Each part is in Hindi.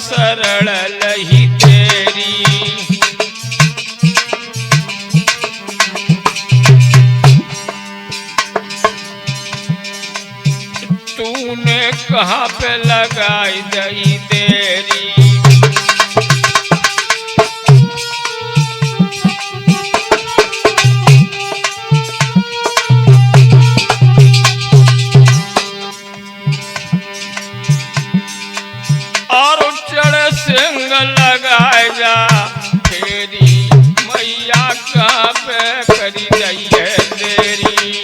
सरल लही तेरी, तूने कहाँ पे लगाई दई देरी। सिंग लगाए जा तेरी मैया कहाँ पे करी गई है तेरी।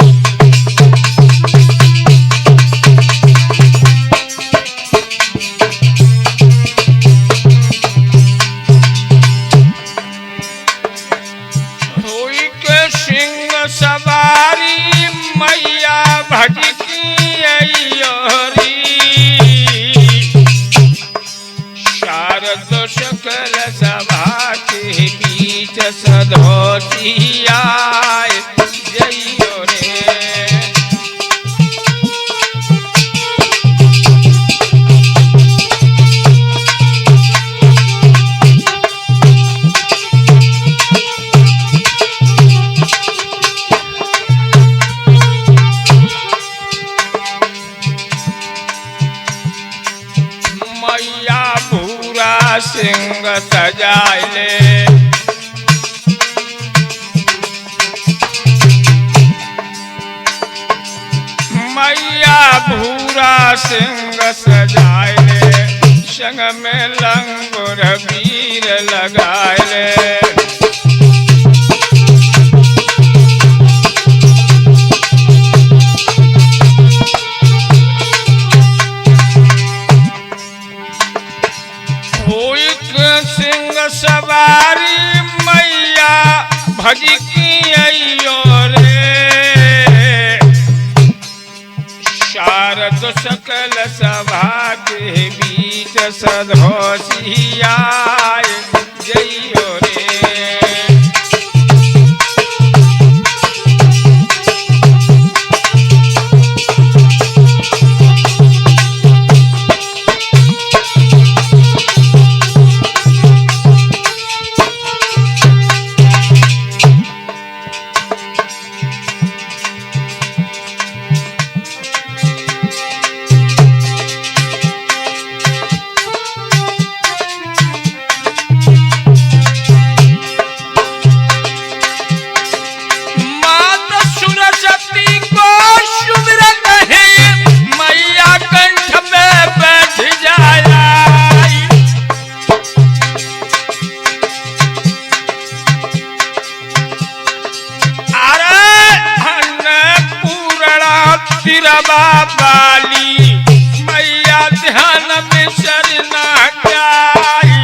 हुई के सिंह सवारी मैया भटकी योरी, शारद सकल सभा के बीच सधोती आए जइयो रे। मैया भूरा सिंह सजाए मैया भूरा सिंह सजाए, संग में लंगुर वीर लगाए। सिंह सवारी मैया भजकी अइयो रे, शारद सकल सभा के बीच सधोसी आए जइयो रे। बाली मैया ध्यान में शरणा जाई,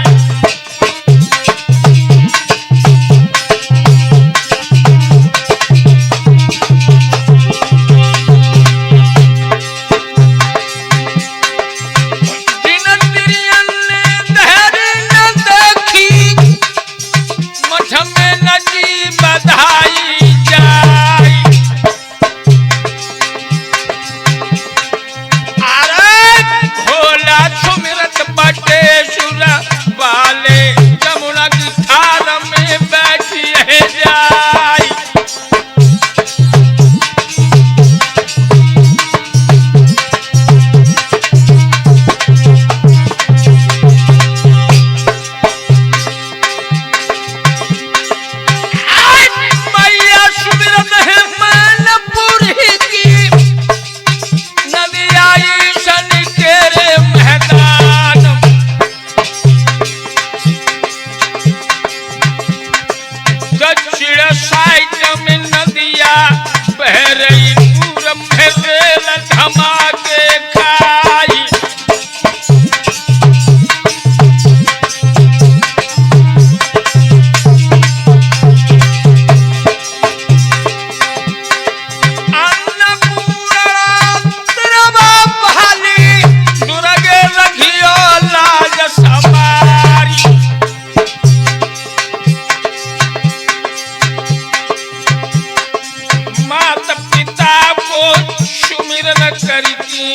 सुमिरन करती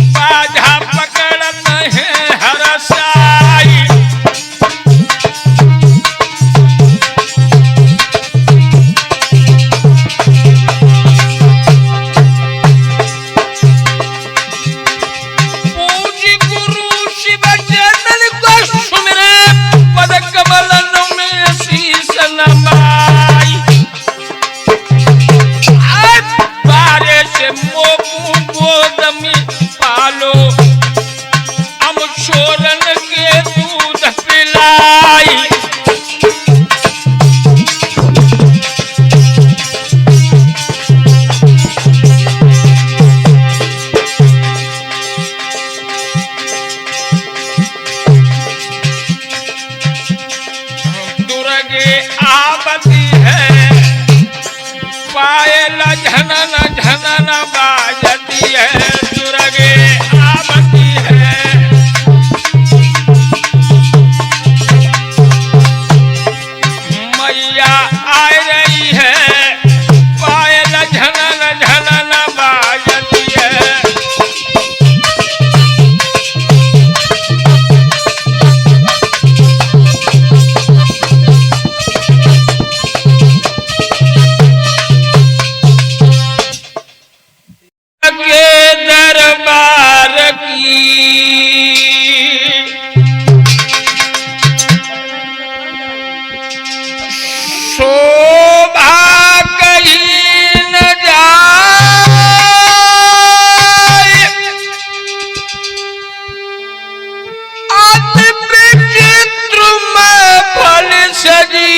बाजा पकड़त है हरसाई। पूज्य गुरु शिव चंदन को सुमिरे पद कमलन में शीश नमाई। बारे से मोबू गोद में पालो हम छोरन के दूध पिलाई। दुर्गे आवती है पायल झनन झनन बाजती है। दुर्गे आवती है मैया आ रही है पायल झनन झनन बाजती है। के दरबार की शोभा कहीं न जाए। अति विचित्र में फल सजी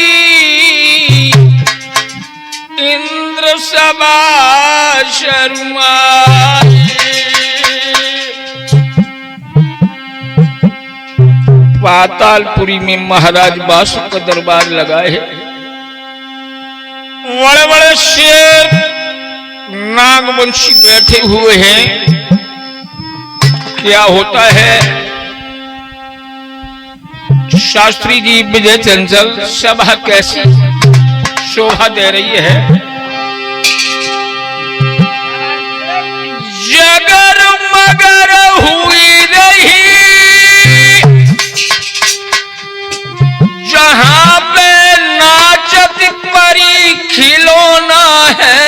इंद्र सभा शर्माए। पातालपुरी में महाराज बासु का दरबार लगा है। बड़े बड़े शेर नागवंशी बैठे हुए हैं। क्या होता है शास्त्री जी विजय चंचल सभा कैसी शोभा दे रही है। जगर मगर हुई रही जहां पे नाचत परी खिलौना है।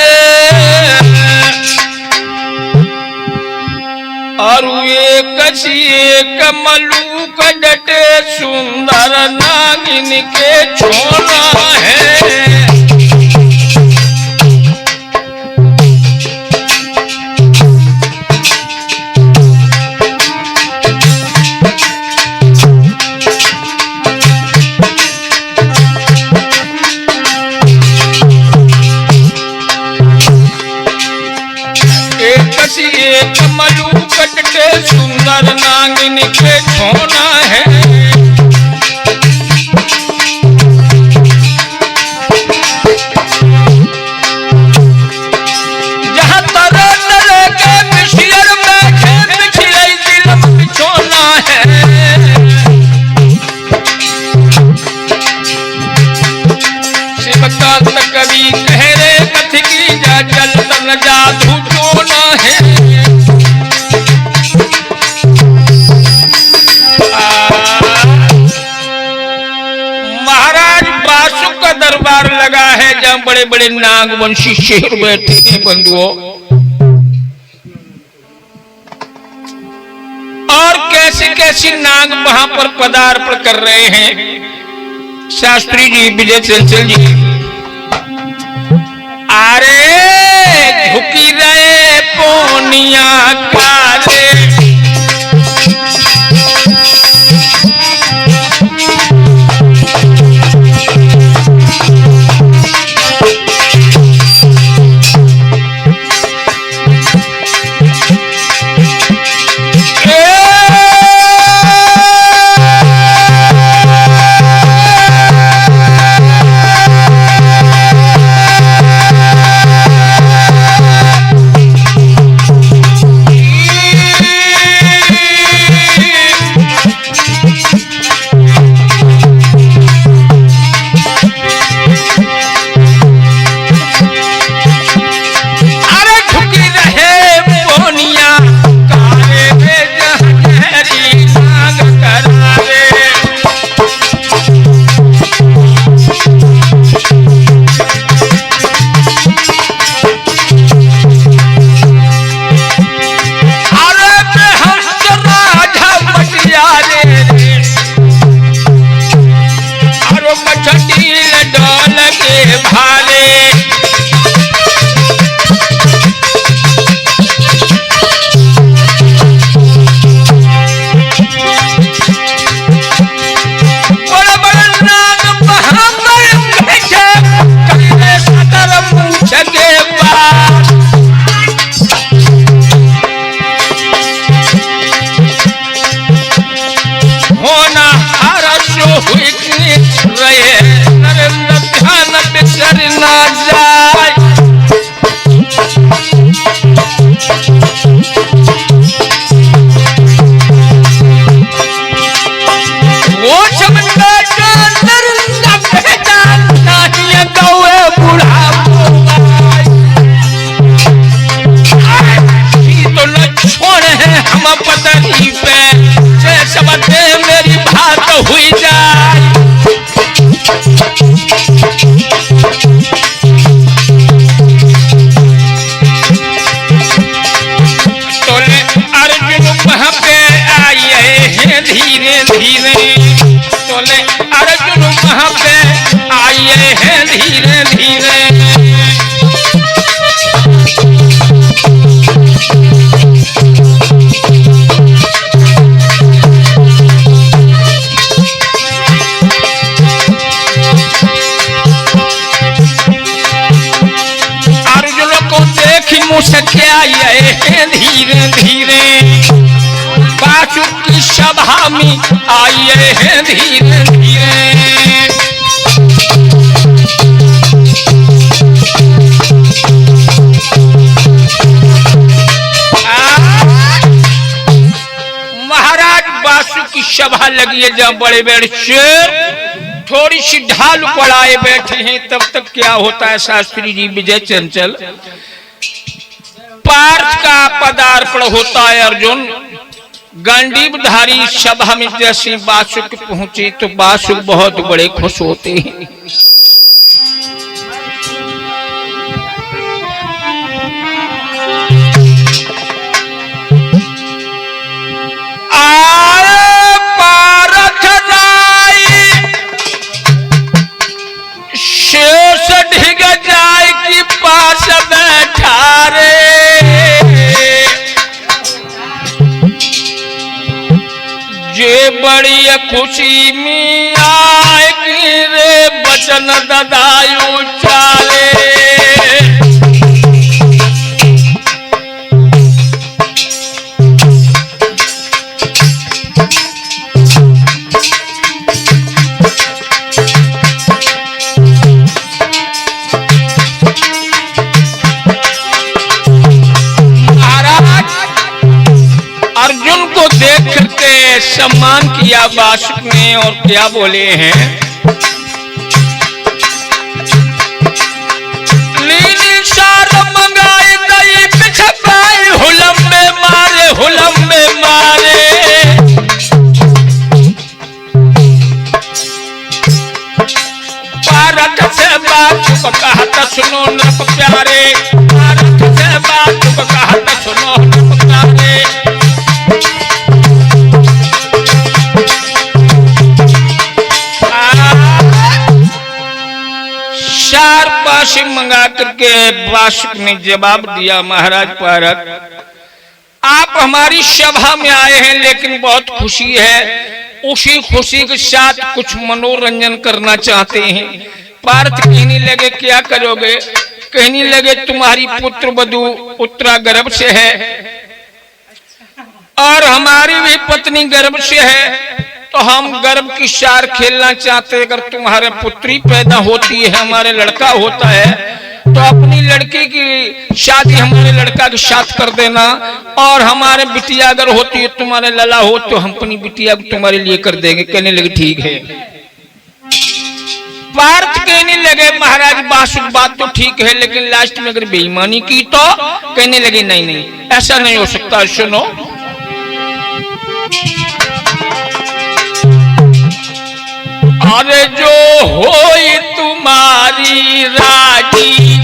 और एक मलूक डटे सुंदर नागिन के छोना है। एक मलूक डटे सुंदर नागिन के छोना है। जहाँ तरह तरह के पिछियर बैठे पिछले दिल में बिछोना है। शिवकांत कवि कह रे कथ की जा जल तन जादू टोना है। महाराज बासु का दरबार लगा है जहाँ बड़े बड़े नागवंशी शेर बैठे हैं बंधुओं। और कैसे कैसे नाग वहां पर पदार्पण कर रहे हैं। शास्त्री जी विजय चंचल जी अरे झुकी रहे पोनिया काले। मुस्के आए हैं धीरे धीरे, बासुक की सभा में आए हैं धीरे धीरे। महाराज बासुक की सभा लगी है, जहाँ बड़े बड़े शेर थोड़ी सी ढाल पड़ाए बैठे हैं, तब तक क्या होता है शास्त्री जी विजय चंचल, पार्थ का पदार्पण होता है। अर्जुन गांडीवधारी सभा में जैसे बासुक पहुंचे तो बासुक बहुत बड़े खुश होते हैं। शेष ढिग जाए कि पास बैठा रे, जे बड़ी खुशी में आए कि रे बचन ददायु चाले। सम्मान किया बासुक ने और क्या बोले हैं, लीली सार मंगाई दई पिछपाई हुलम में मारे, हुलम में मारे। पारक से बासुक कहत सुनो नृप प्यारे, पारक से बासुक कहत सुनो नृप प्यारे। चार पासे मंगा करके बासुक ने जवाब दिया, महाराज पारक आप हमारी सभा में आए हैं लेकिन बहुत खुशी है, उसी खुशी के साथ कुछ मनोरंजन करना चाहते हैं। पार्थ कहने लगे क्या करोगे, कहने लगे तुम्हारी पुत्र वधू उत्तरा गर्भ से है और हमारी भी पत्नी गर्भ से है, तो हम गर्भ की सार खेलना चाहते। अगर तुम्हारे पुत्री पैदा होती है, हमारे लड़का होता है, तो अपनी लड़की की शादी हमारे लड़का के साथ कर देना, और हमारे बिटिया अगर होती है, तुम्हारे लला हो, तो हम अपनी बिटिया तुम्हारे लिए कर देंगे। कहने लगे ठीक है। पार्थ कहने लगे महाराज बासुक बात तो ठीक है, लेकिन लास्ट में अगर बेईमानी की तो? कहने लगे नहीं नहीं ऐसा नहीं हो सकता। सुनो, अरे जो होई तुम्हारी राजी,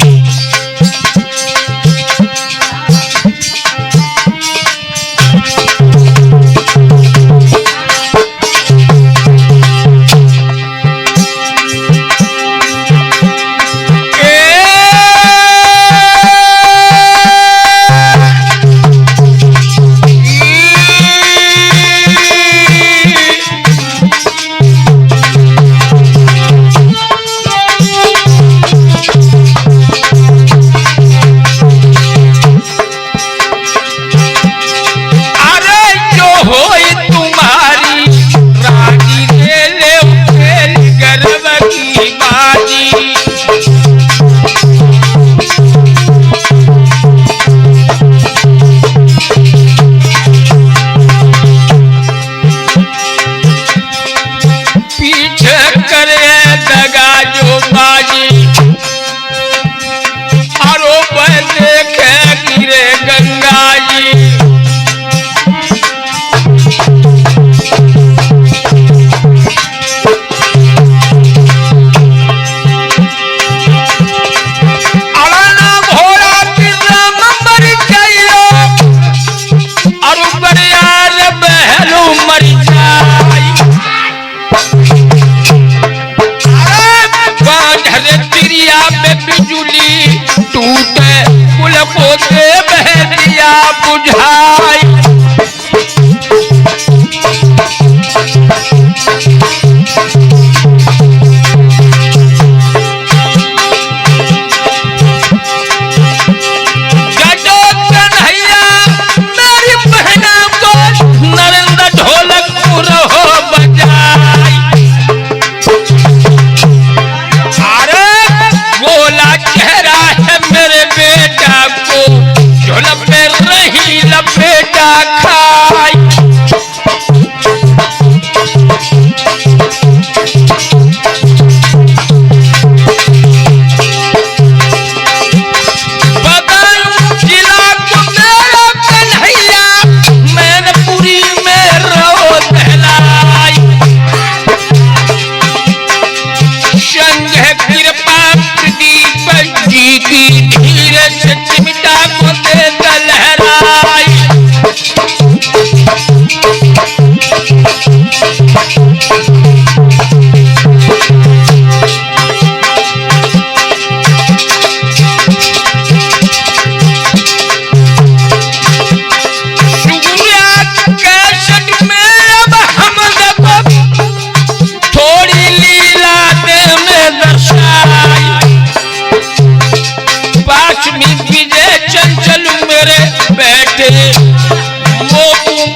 जैसे चिमटा को दे लहराई।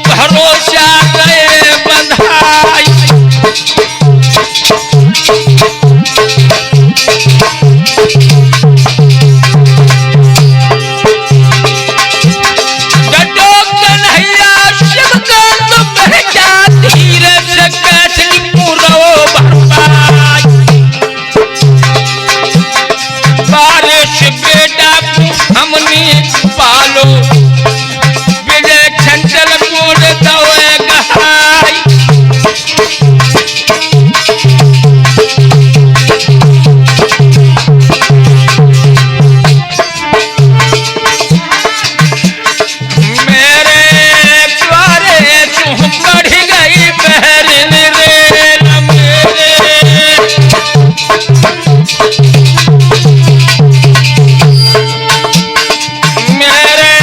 भरोसा गए बंधाई। डटो कन्हैया शिवकांत बहजा धीरे से कैसे पूरो भरपाई। बारिश बेटा हमने पालो विजय चंचल गुण दवे गहाई। मेरे प्यारे तू बढ़ गई बहन रे मेरे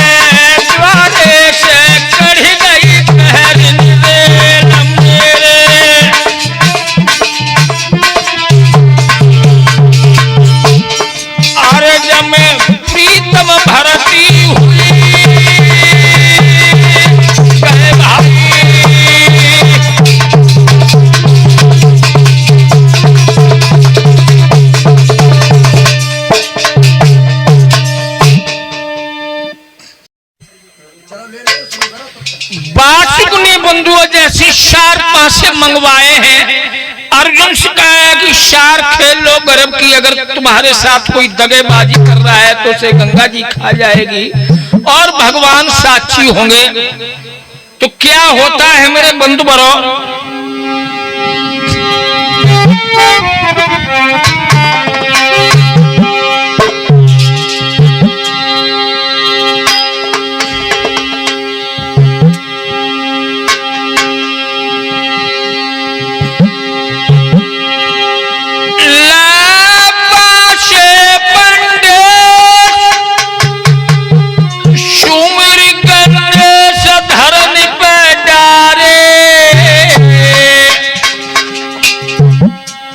द्वारे से कढ़ गई बहन रे मेरे। अरे जब मैं प्रीतम भरती हुई कहे भाई बासुक ने बंधुओं जैसी शार पासे मंगवाए हैं। अर्जुन से कहा है कि शार खेल लो गर्भ की, अगर तुम्हारे साथ कोई दगेबाजी कर रहा है तो उसे गंगा जी खा जाएगी और भगवान साक्षी होंगे। तो क्या होता है मेरे बंधु बरो,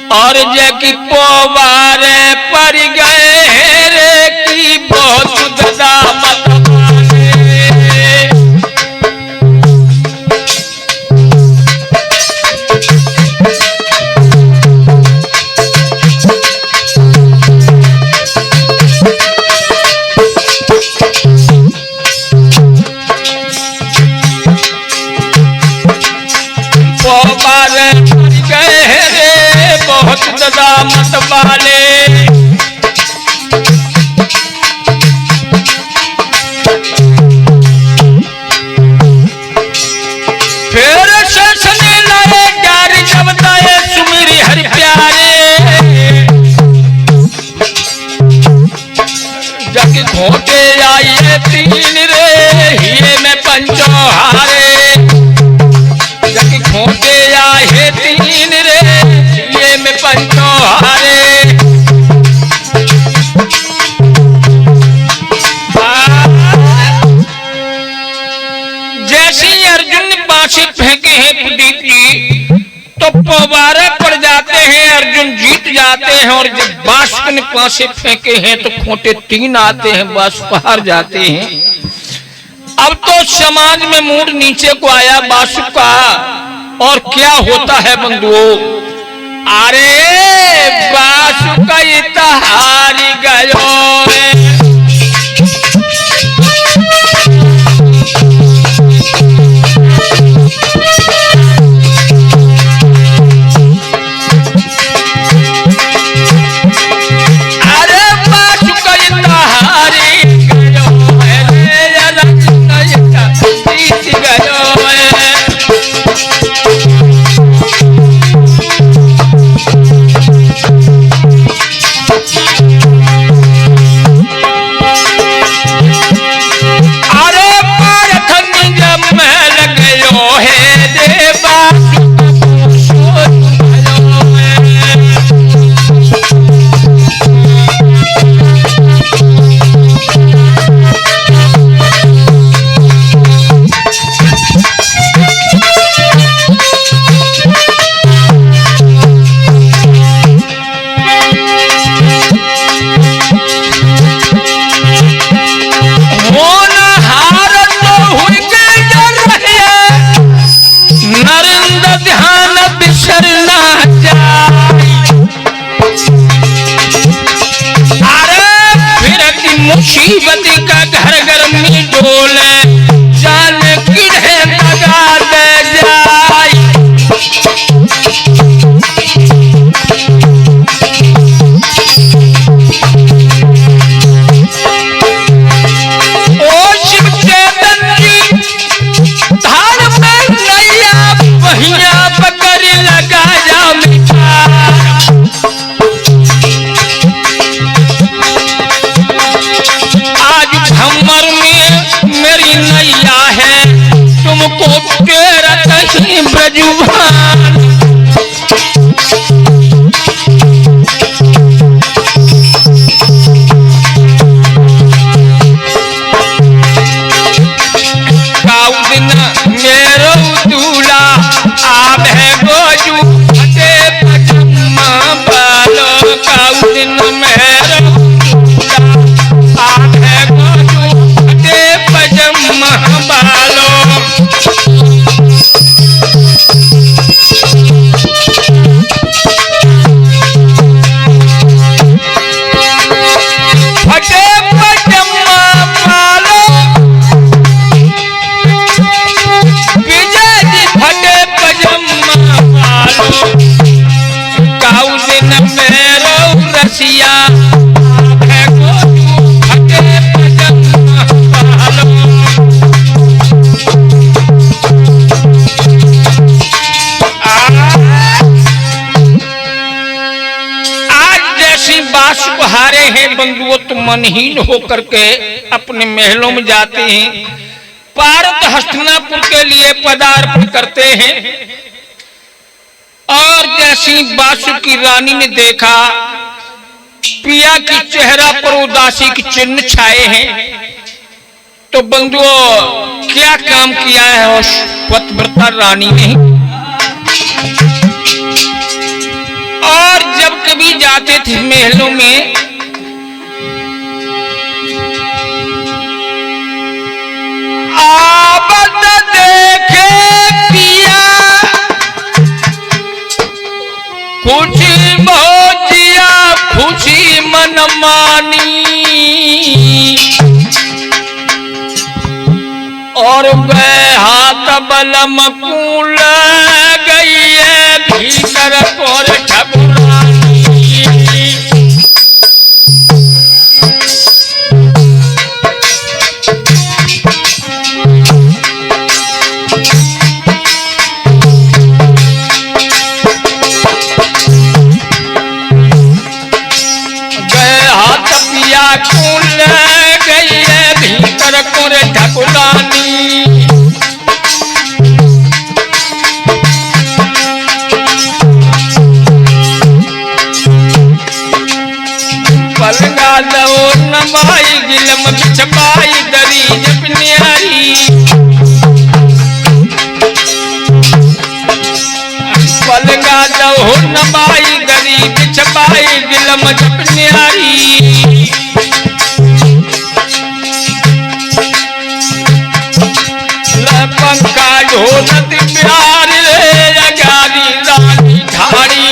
और जकी पोवारे पर गए रे की बहुत दामत पोवारे पर गए रे बहुत दामत वाले। फिर ससने लाए डार जब दाए सुमिरी हरि प्यारे। जग घोटे आए तीन रे हिये में पंचो हारे। जग घोटे आए तीन रे हिये में पंचो हारे। जैसे अर्जुन ने बांसे फेंके हैं कुलदीप जी तो पोवारे पड़ जाते हैं, अर्जुन जीत जाते हैं। और जब बांसुक ने बांसे फेंके हैं तो खोटे तीन आते हैं, बांसुक हार जाते हैं। अब तो समाज में मूड नीचे को आया बांसुक का। और क्या होता है बंधुओं, अरे बांसुक हारी गयो मुसीबत का घर घर में डोले, जान किढ़े दगा दे जाए। ओ शिव चेतन जी धार में नैया पहिया पकड़ लगाया मीठा। आज झम्मर में मेरी नैया है, तुमको तेरत ही ब्रजुभान। मेरो दूल्हा आप है गोजू फटे पजम्मा बालो। काऊ दिन मेरो दूल्हा आप है गोजू फटे पजम्मा बालो। फटे पजम्मा बालो, फटे पजम्मा बालो। काऊ दिन मेरो रसिया है गोजू फटे पजम्मा बालो। आज जैसी बास को हारे हैं बंधुओं तो मनहीन होकर के अपने महलों में जाते हैं, पारत हस्तिनापुर के लिए पदार्पण करते हैं। और जैसी बासुकी रानी ने देखा पिया की चेहरा पर उदासी के चिन्ह छाए हैं, तो बंधुओं क्या काम किया है उस पतिव्रता रानी ने। और जब कभी जाते थे महलों में, आबद देखे पिया खुशी भोजिया खुशी मन मानी। और वह हाथ बलम कूल गई है भीतर कोर ठकुरानी। कूल गई है भीतर कोर ठकुरानी। पलंगा दो नमाई गिलम बिछपाई दरीज पिन्यारी। पलंगा दो नमाई दरीज बिछपाई गिलम पिन्यारी। पंखा ढोलत प्यार रे अगारी रानी ठाड़ी।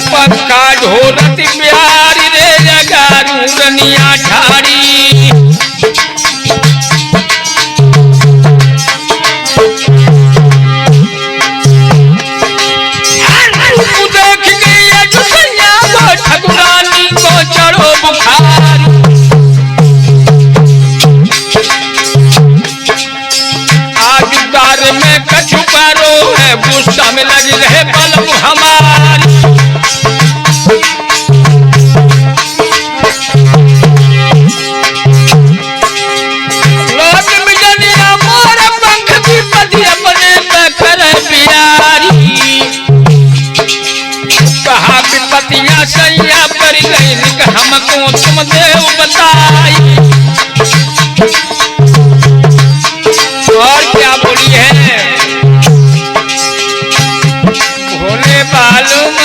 पंखा ढोलत प्यार रे अगारू रनिया ठाड़ी। ठकुरानी को चढ़ो बुखार। आज दार में कछु पारो है, गुस्सा में लगी रहे बलम हमारी। लोग मिलनिया मोर पंख की पति अपने पे करे प्यारी। कहा विपतियां सैया पर गई, हमको तुम देव बताई। और क्या बोली है, भोले बालूम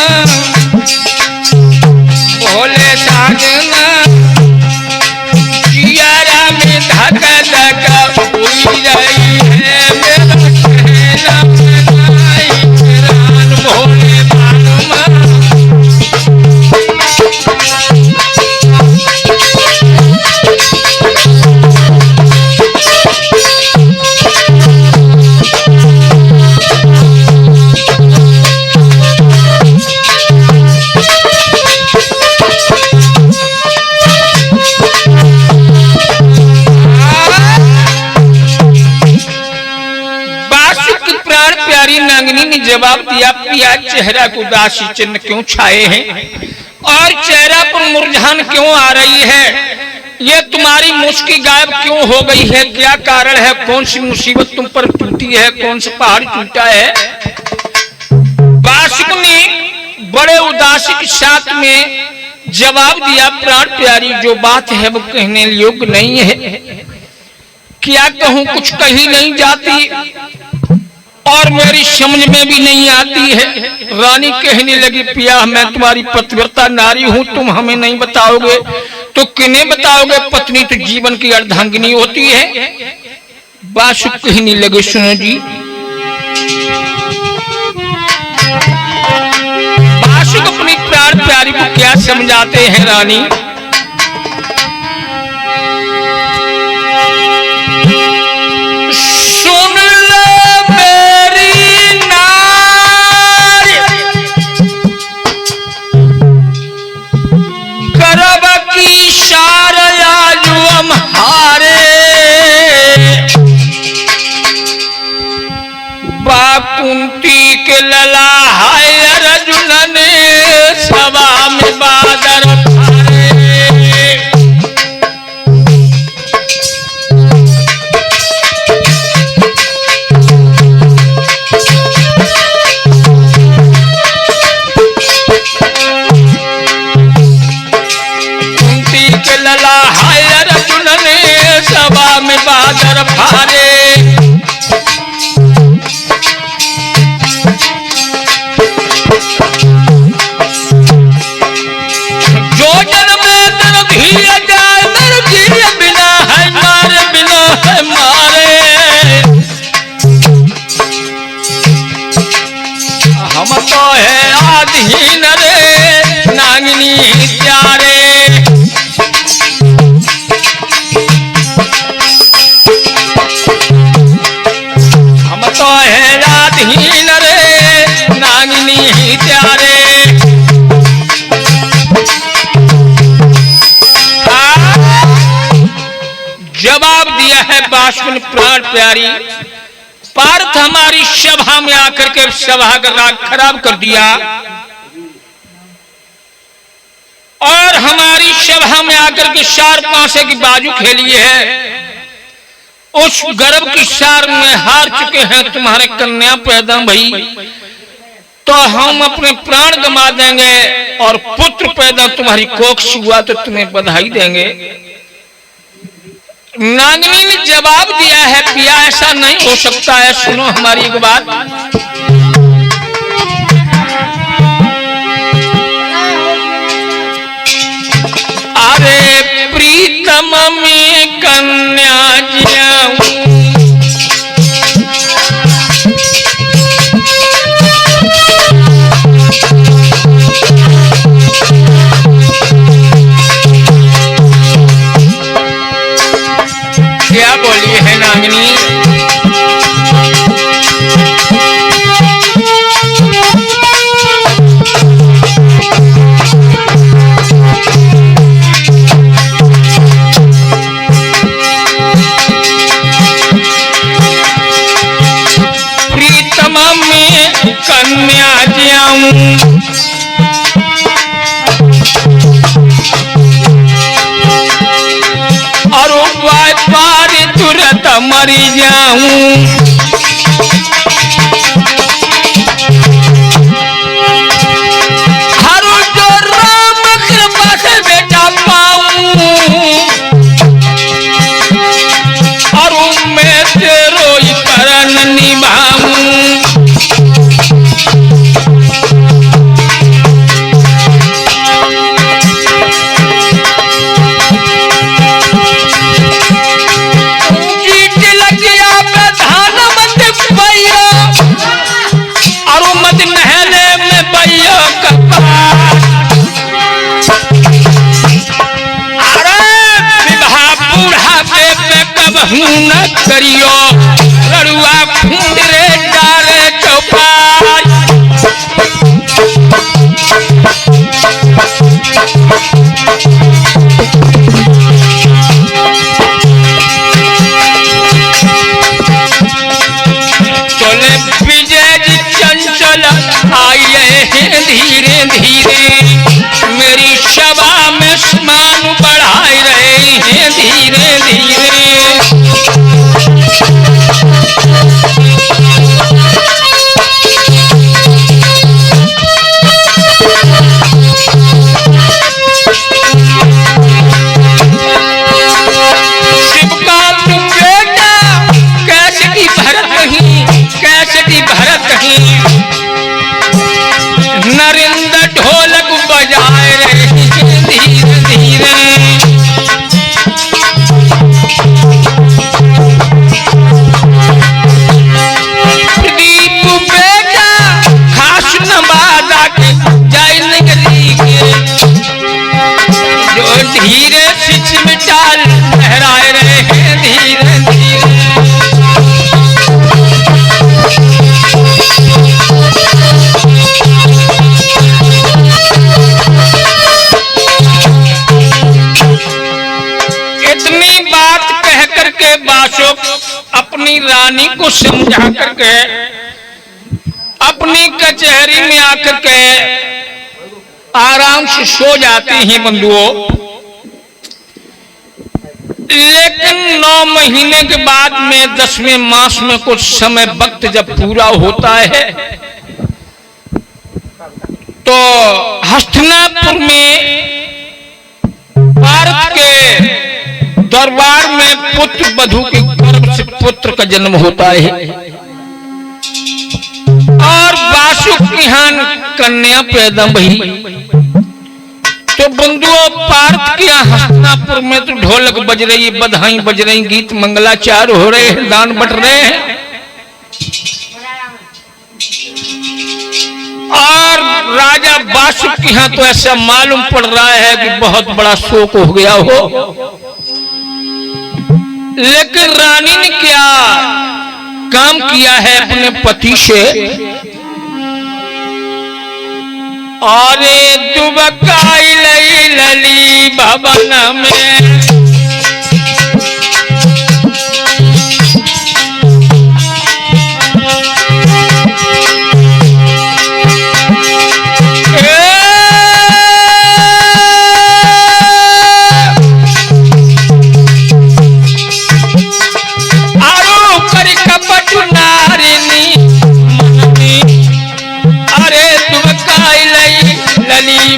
भोले साजन जियारा में धक धक हुई रही है मेरा कहना। प्राण प्यारी नागिनी ने जवाब दिया, पिया चेहरा को उदासी चिन्ह क्यों छाए हैं और चेहरा पर मुरझान क्यों आ रही है? ये तुम्हारी मुस्की गायब क्यों हो गई है? क्या कारण है? कौन सी मुसीबत तुम पर टूटी है? कौन सा पहाड़ टूटा है? बासुक ने बड़े उदासी के साथ में जवाब दिया, प्राण प्यारी जो बात है वो कहने योग्य नहीं है। क्या कहूं, कुछ कही नहीं जाती और मेरी समझ में भी नहीं आती है। रानी कहने लगी, पिया मैं तुम्हारी पतिव्रता नारी हूं, तुम हमें नहीं बताओगे तो किन्हें बताओगे? पत्नी तो जीवन की अर्धांगिनी होती है। बासुक कहने लगे, सुनो जी। बासुक अपनी प्राण प्यारी को क्या समझाते हैं रानी? कुंती के लला हाय अर्जुन ने सभा में बादर कुंती के लला हाय अर्जुन ने सभा में बादर फारे। हम तो है आधीन रे नागिनी प्यारे, हम तो है आधीन रे नागिनी प्यारे। जवाब दिया है बासुक ने, प्राण प्यारी पार्थ हमारी सभा में आकर के सभा का राग खराब कर दिया और हमारी सभा में आकर के 4 पांसे की बाजू खेली है। उस गर्भ की सार में हार चुके हैं, तुम्हारे कन्या पैदा भई तो हम अपने प्राण गंवा देंगे और पुत्र पैदा तुम्हारी कोख से हुआ तो तुम्हें बधाई देंगे। नागिनी ने जवाब दिया है, पिया ऐसा नहीं हो सकता है। सुनो हमारी एक बात। अरे प्रीतम में कन्या जाऊं क्या बोली है नागिनी? प्रीतम में कन्या जाऊं और व्यापार तुरंत मरी जाऊं। हर जो राम कृपा से बेटा पाऊं और मैं तेरो ही करण निभाऊं। न करियो लड़ुआ खून रे डाले चौपाई। चले विजय जी चंचल आए हैं धीरे धीरे, मेरी सभा में स्मान बढ़ाए रहे हैं धीरे धीरे। नरेंद्र ढोलक बजाए रहे धीरे धीरे, दीप बेटा खास नवादा के जय नगरी के, जो धीरे से चिमटाल लहराए रहे हैं धीरे धीरे। अपनी रानी को समझा करके अपनी कचहरी में आकर के आराम से सो जाती हैं बंधुओं। लेकिन 9 महीने के बाद में 10वें मास में कुछ समय वक्त जब पूरा होता है तो हस्तिनापुर में भारत के दरबार में पुत्र वधू के गर्भ से पुत्र का जन्म होता है और वासुक की यहाँ कन्या पैदा हुई। तो बंधुओं पार्थ के हस्तिनापुर में तो ढोलक बज रही, बधाई बज रही, गीत मंगलाचार हो रहे हैं, दान बट रहे हैं और राजा वासुक के यहाँ तो ऐसा मालूम पड़ रहा है कि बहुत बड़ा शोक हो गया हो। लेकिन रानी ने क्या काम किया है अपने पति से, अरे दुबकाई लई लली भवन में,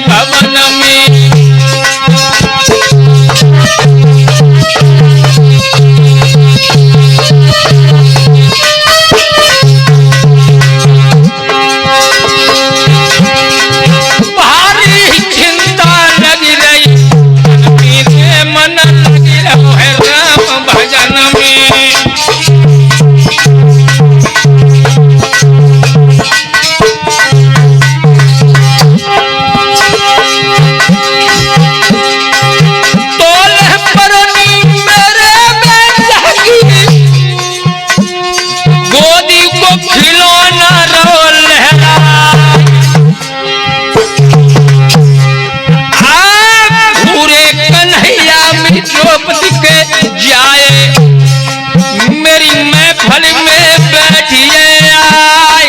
भवन में भारी चिंता लगी रही, मेरे मन लगी रहे राम भजन में। द्रौपदी के जाए मेरी महफल में बैठिए आए,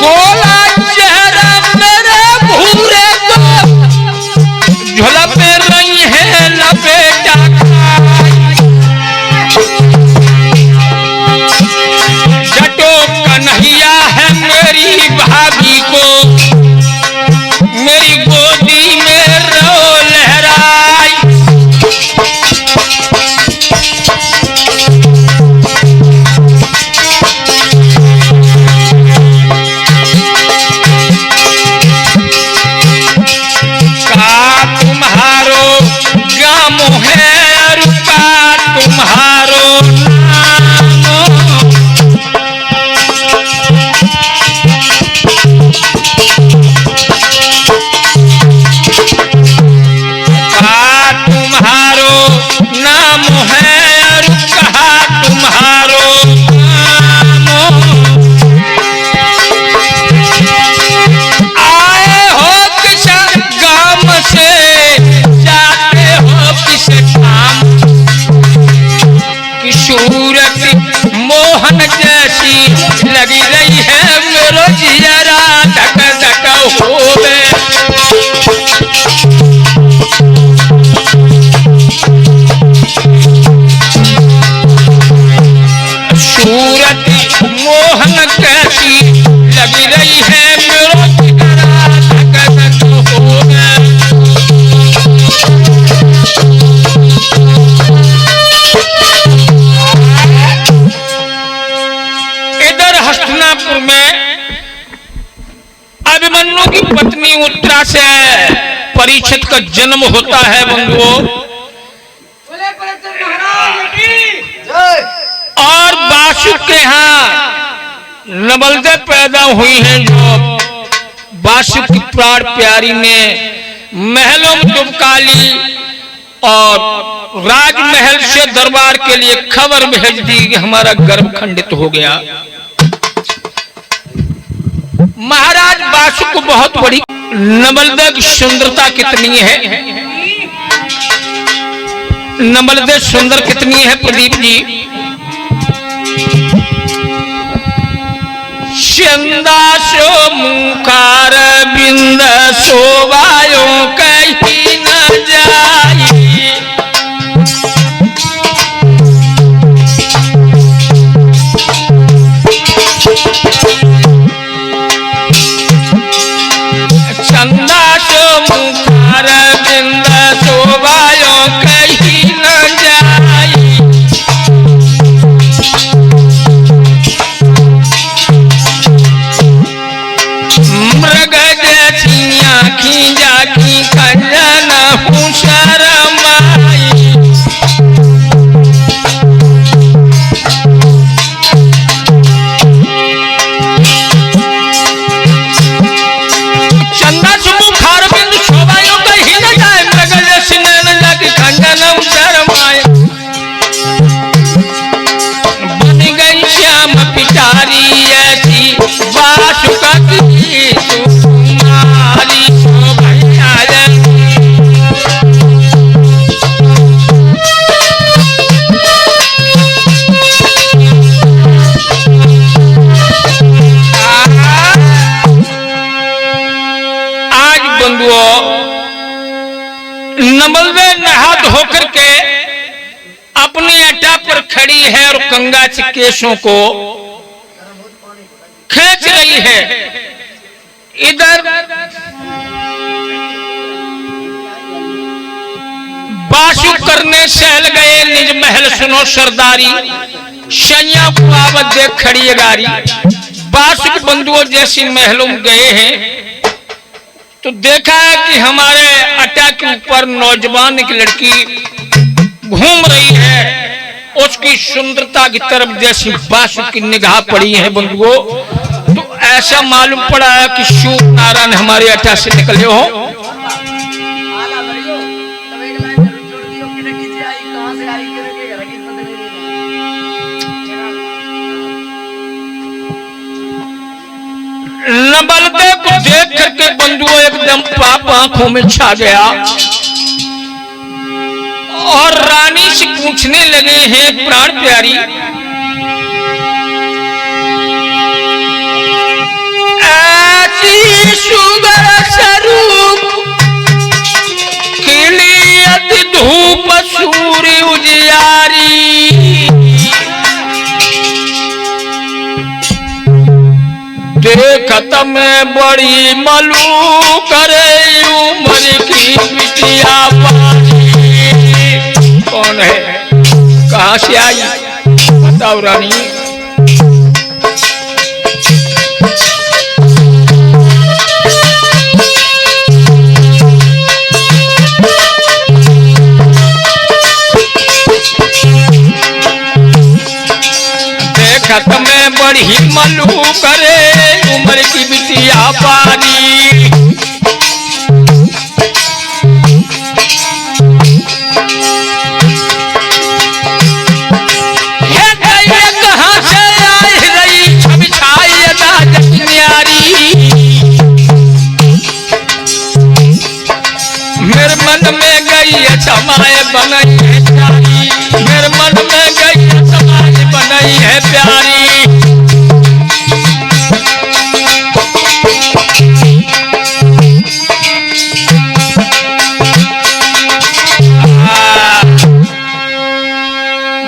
गोला चेहरा मेरे भूरे को झुलप रही है लपेटा, कन्हैया है मेरी भाभी को मेरी गोदी में रो लहराई, का तुम्हारो कही रही है मेरो जिगरा धक धक हो गया। इधर हस्तिनापुर में अभिमन्यु की पत्नी उत्तरा से परीक्षित का जन्म होता है बंधुओं। और बासुक के यहाँ नवलदे पैदा हुई हैं। जो बासुक की प्राण प्यारी ने महलों में डुबका ली और राजमहल से दरबार के लिए खबर भेज दी कि हमारा गर्भ खंडित हो गया। महाराज बासुक को बहुत बड़ी नवलदे की सुंदरता कितनी है, नवलदे सुंदर कितनी है प्रदीप जी। चंदासो मुखार बिंद शोभायो कहीं न जाई। चंदासो मुखार बिंद शोभायो कहीं न जाई। मृग जैसी आँखी जाकी कंजन हूँ शरमाई। चंदा से मुखार बिंदु शोभायो कहीं न जाए। मृग जैसी नैन जाकी कंजन हूँ शरमाई। बन गई श्याम पिटारी ऐसी बासुक की तुम्हारी शोभा। आज बंधुओं नवलदे नहा धोकर के अपनी अड्डा पर खड़ी है और गंगा के केशों को खींच रही है। इधर बासुक करने सहल गए निज महल सुनो सरदारी। सैया को आवत देख खड़ी गारी। बासुक बंधुओं जैसी महलों में गए हैं तो देखा है कि हमारे अड्डा के ऊपर नौजवान एक लड़की घूम रही है। उसकी सुंदरता की तरफ जैसी बासुक की निगाह पड़ी है बंधुओं तो ऐसा मालूम पड़ा है कि शिव नारायण हमारे अड्डा से निकले हो। नवलदे को देख करके बंधुओं एकदम पाप आंखों में छा गया और रानी से पूछने लगे हैं प्राण प्यारी ऐसी सुंदर स्वरूप खिली अति धूप सूर्य उजियारी। देखत में बड़ी मलू करे उम्र की बिटिया पारी। कौन है, कहां से आई बताओ रानी। देखत में बड़ी मलू करे उम्र की बिटिया पारी। कहां से आई रही छवि छाई न्यारी। मेरे मन में गई समाए बनाई है प्यारी। मेरे मन में गई समाए बनाई है प्यारी।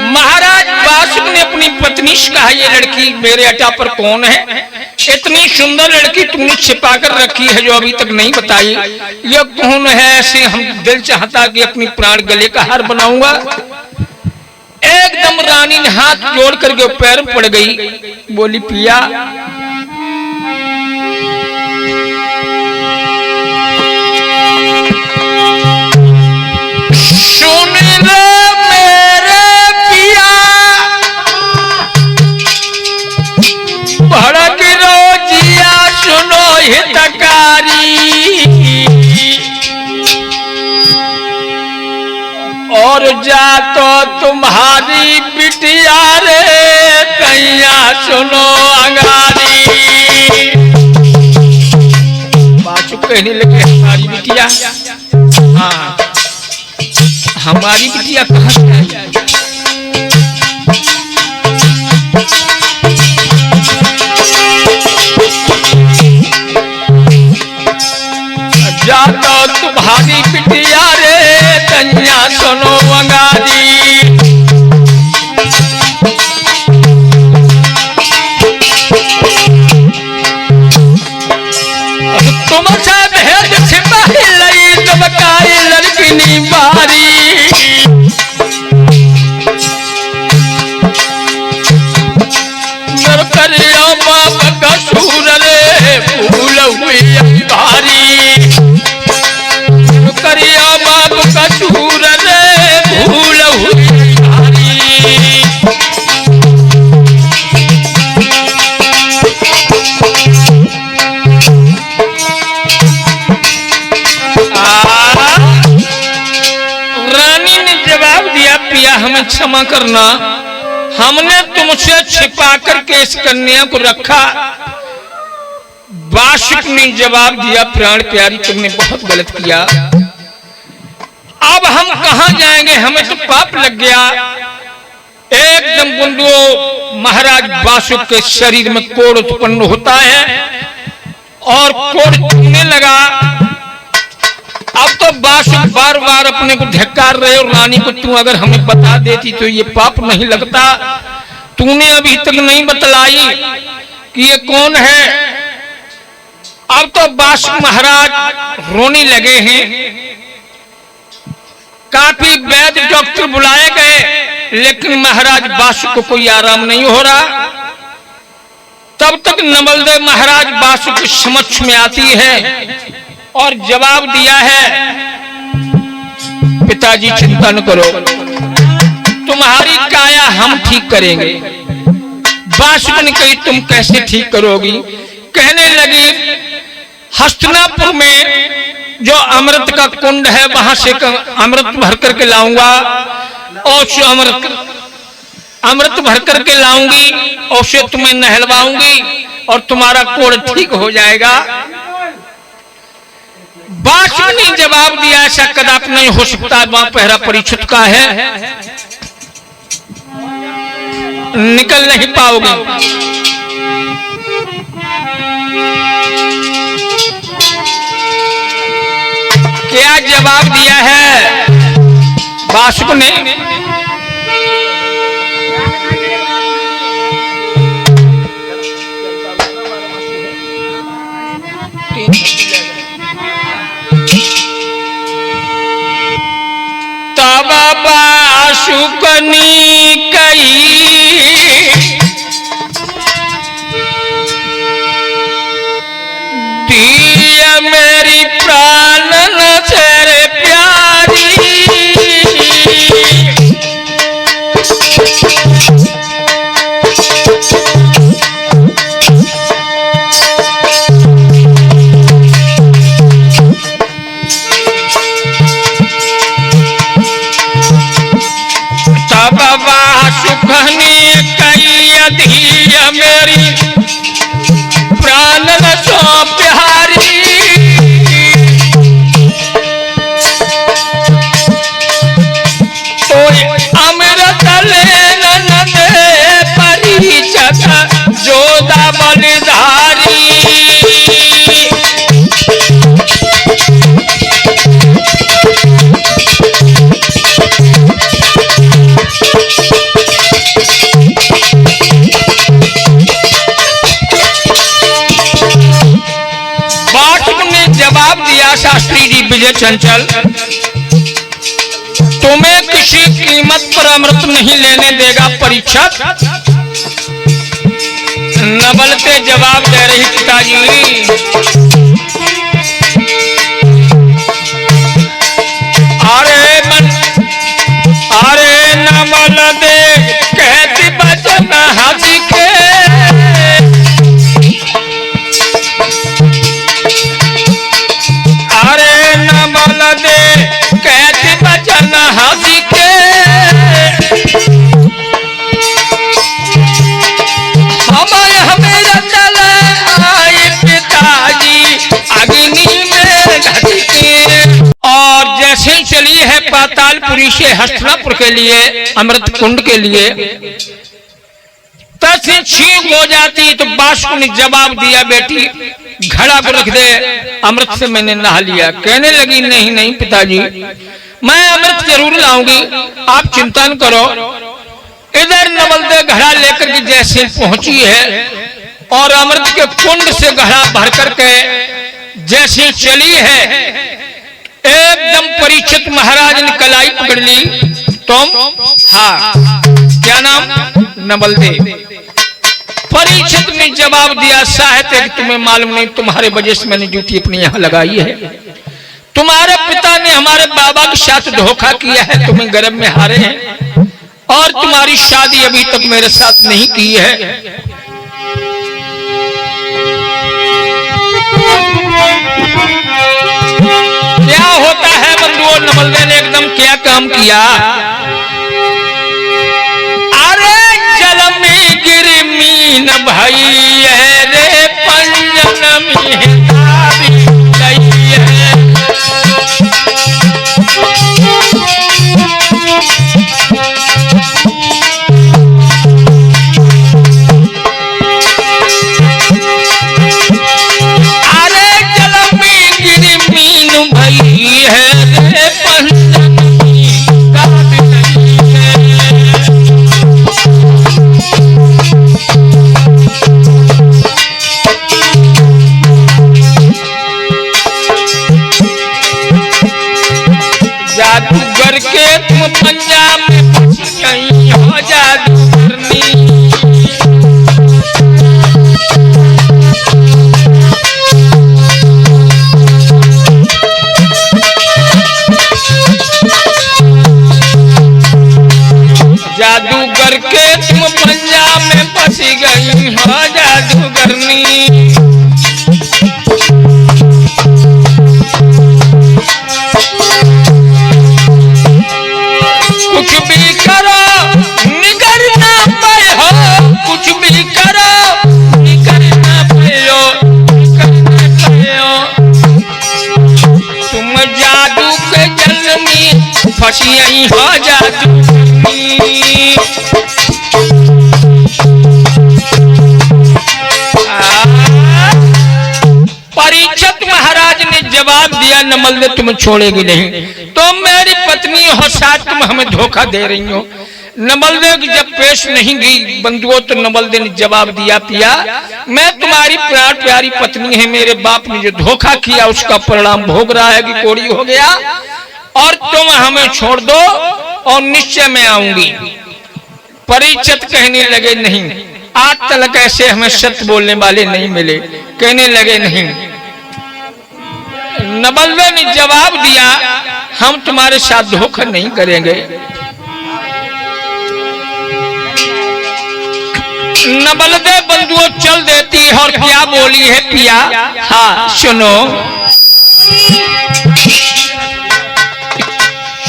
महाराज बासुक ने अपनी पत्नी से कहा ये लड़की मेरे अड्डा पर कौन है। इतनी सुंदर लड़की तुमने छिपा कर रखी है जो अभी तक नहीं बताई, यह कौन है? ऐसे हम दिल चाहता कि अपनी प्राण गले का हार बनाऊंगा। एकदम रानी ने हाथ जोड़ करके पैर पड़ गई, बोली पिया सुन ले मेरे पिया, भड़क रोजिया सुनो हितकारी, और जा तो तुम्हारी बिटिया रे कैया सुनो अंगारी। बाचू कहने लगे हमारी बिटिया, हाँ हमारी बिटिया कहाँ से आई? जा तो तुम्हारी बिटिया रे कन्या सुनो अंगारी, तुमसे भेद छिपाई लई दबकाई लड़किनी बारी, नर करिया बाप कसूर रे भूल हुई अंगारी, करिया बाप कसूर रे भूल हुई अंगारी। रानी ने जवाब दिया पिया हमें क्षमा करना, हमने तुमसे छिपा करके इस कन्या को रखा। बाशुक ने जवाब दिया प्राण प्यारी तुमने बहुत गलत किया, अब हम कहां जाएंगे, हमें तो पाप लग गया। एकदम बुंदो महाराज बाशुक के शरीर में कोढ़ उत्पन्न होता है और कोढ़ चुभने लगा। अब तो बाशुक बार बार अपने को धिक्कार रहे और रानी को तू अगर हमें बता देती तो ये पाप नहीं लगता, तूने अभी तक नहीं बतलाई कि ये कौन है। अब तो बाशुक महाराज रोने लगे हैं, काफी वैद्य डॉक्टर बुलाए गए लेकिन महाराज बाशुक को कोई आराम नहीं हो रहा। तब तक नवलदेव महाराज बाशुक के समक्ष में आती है और जवाब दिया है पिताजी चिंता न करो, तुम्हारी काया हम ठीक करेंगे। बाशुक ने कही तुम कैसे ठीक करोगी? कहने लगी हस्तिनापुर में जो अमृत का कुंड है वहां से अमृत भर करके लाऊंगा और अमृत भर करके लाऊंगी और उसे तुम्हें नहलवाऊंगी और तुम्हारा कोढ़ ठीक हो जाएगा। बाशुक ने जवाब दिया ऐसा कदापि नहीं हो सकता, वहां पहरा परीक्षित का है, निकल नहीं पाओगे। क्या जवाब दिया है बाशुक ने? तब बाशुक ने कही दिया मेरी प्राण तेरे प्यारी, तब बाशुक ने कही दिया मेरी प्राण सो प्यारी, अमृत लेन दे परिचत जोदा बलिधारी, सुनिए चंचल, तुम्हें किसी कीमत पर अमृत नहीं लेने देगा परीक्षक। नबलते जवाब दे रही पिताजी, अरे नबल दे कहती बचन हंसी के, अरे नबल दे कहती बचन हंसी के, हमें चल आए पिताजी अग्नि में घटी के। और जैसे चली है पातालपुरी से हस्तिनापुर के लिए, अमृत कुंड के लिए, तैसे छींक हो जाती तो बासुक ने जवाब दिया, बेटी घड़ा को रख दे, अमृत से मैंने नहा लिया। कहने लगी नहीं नहीं पिताजी, मैं अमृत जरूर लाऊंगी, आप चिंता न करो। इधर नवलदे घड़ा लेकर के जैसे पहुंची है और अमृत के कुंड से घड़ा भर करके जैसे चली है, एकदम परीक्षित महाराज ने कलाई पकड़ ली। तुम? हाँ। क्या नाम? नवलदे। परीक्षित ने जवाब दिया, साहित्य कि तुम्हें मालूम नहीं, तुम्हारे वजह से मैंने ड्यूटी अपनी यहाँ लगाई है। तुम्हारे पिता ने हमारे बाबा के साथ धोखा किया है, तुम्हें गर्भ में हारे हैं, और तुम्हारी शादी अभी तक मेरे साथ नहीं की है। क्या होता है बंधुओं, नवलदे ने एकदम क्या काम किया। अरे जल में गिर मीन भई है रे, पंजन में दाबी है। जादूगर के तुम पंजाब में फंस गई हो, जादूगरनी। जादूगर के तुम पंजाब में फंस गई हो, जादूगरनी। कुछ भी करो निगर ना पाए हो, कुछ भी करो निगर ना पाए हो, तुम जादू के जल में फंसी हो, जादूगरनी। परीक्षित महाराज ने जवाब दिया, नवलदे तुम छोड़ेगी नहीं, तुम मेरी पत्नी हो, साथ तुम हमें धोखा दे रही हो। नवलदे जब पेश नहीं गई बंधुओं, तो नवलदे ने जवाब दिया, पिया मैं तुम्हारी प्राण प्यारी पत्नी है, मेरे बाप ने जो धोखा किया उसका परिणाम भोग रहा है कि कोड़ी हो गया, और तुम हमें छोड़ दो और निश्चय मैं आऊंगी। परीक्षित कहने लगे नहीं, आज तक ऐसे हमें सत्य बोलने वाले नहीं मिले। कहने लगे नहीं। नवलदे ने जवाब दिया, हम तुम्हारे साथ धोखा नहीं करेंगे। नवलदे बंधुओं चल देती है और क्या बोली है पिया? हाँ सुनो।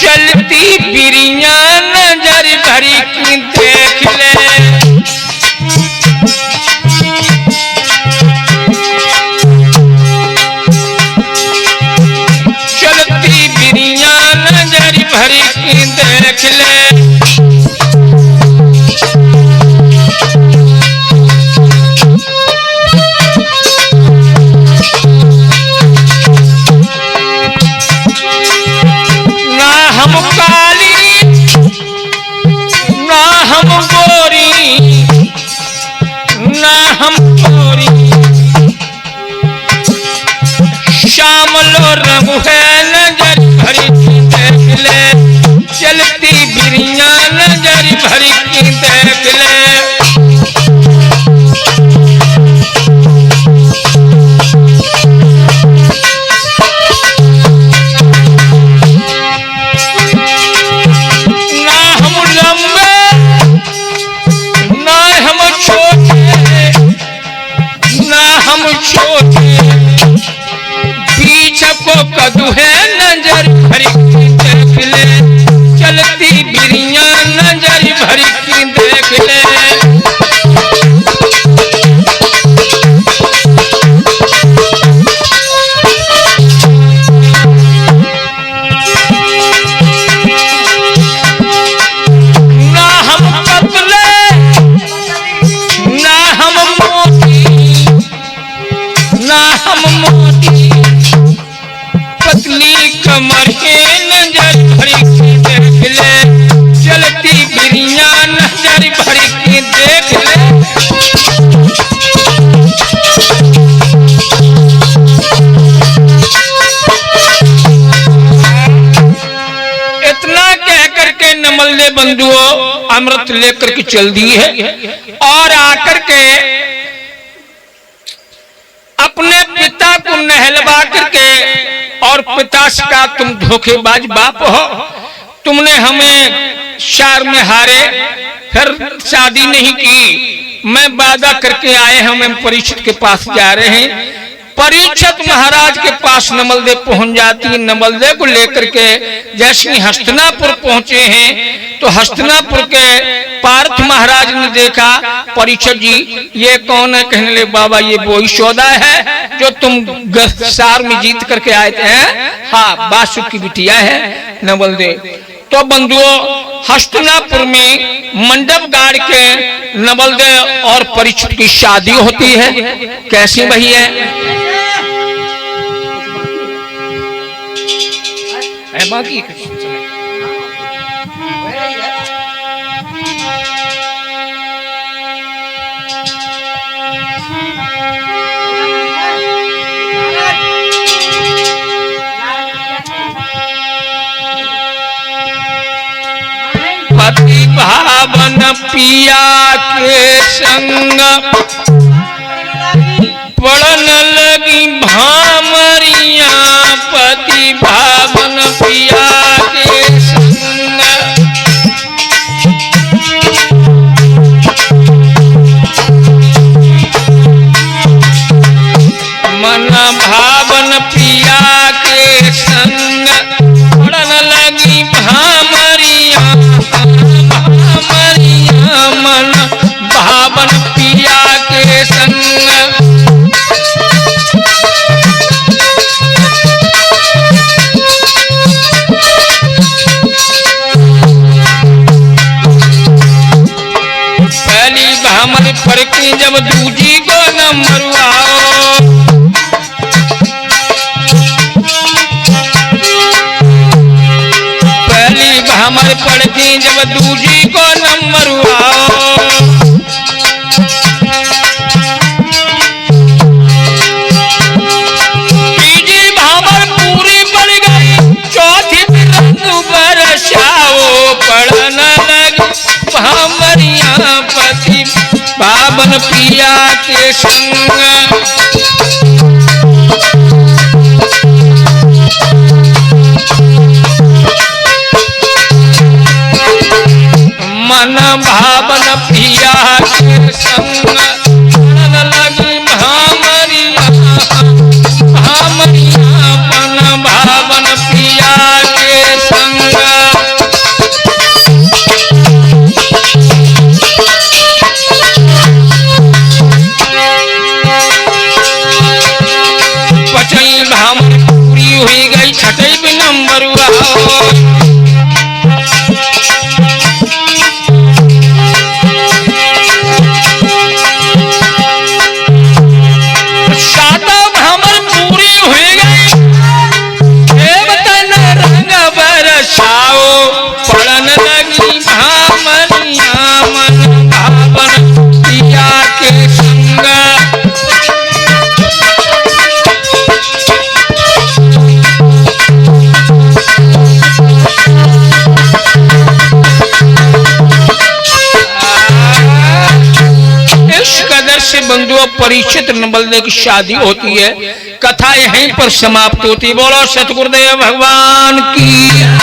चलती बिरिया नजर भरी की देख ले, चलती बिरिया नजर भरी की देख ले, श्यामलो रंग है मोटी पतली कमर के नजर भर के देख ले, चलती बिरिया नजर भर के देख ले। इतना कह करके नमल्ले बंधुओं अमृत लेकर के चल दी है और आकर के अपने पिता को नहलवा करके, और पिता से कहा तुम धोखेबाज बाप हो, तुमने हमें शार में हारे, फिर शादी नहीं की, मैं वादा करके आए हम परीक्षित के पास जा रहे हैं। परीक्षित महाराज के पास नमलदेव पहुंच जाती है। नमलदेव को लेकर के जैसे हस्तिनापुर पहुंचे हैं तो हस्तिनापुर के पार्थ महाराज ने देखा, परीक्षित जी ये कौन है? कहने लगे बाबा ये वो यशोदा है जो तुम सार में जीत करके आए थे। हाँ, बासुक की बिटिया है नमलदेव। तो बंधुओं हस्तिनापुर में मंडप गाड़ के नमलदेव और परीक्षित की शादी होती है। कैसी वही है बाकी पति भावन पिया के संग पड़न लगी भामरिया, पति भावन पिया के संग मन भावन पिया के संग पड़न लगी भामरिया, भामरिया मन भावन पिया के संग। भामर पर की जब दूजी को न मरुआओ, पहली भामर पर की जब दूजी को न मरुआओ, तीजी भामर पूरी पड़ गई, चौथी रंग बरसाओ, पड़न लगी भामरिया पति भावन पिया के संग। मन भावन पिया के संग पड़न लगी भामरिया, भामरिया मन भावन पिया के संग। हुई गई छठई भी नंबर सातों भामर पूरी हुई गई, देवतन रंग बरसाओ, पड़न लगी भामरिया मन भावन पिया के संग। बंधुओं परीक्षित नमलदेव की शादी होती है। कथा यहीं पर समाप्त होती। बोलो सतगुरुदेव भगवान की।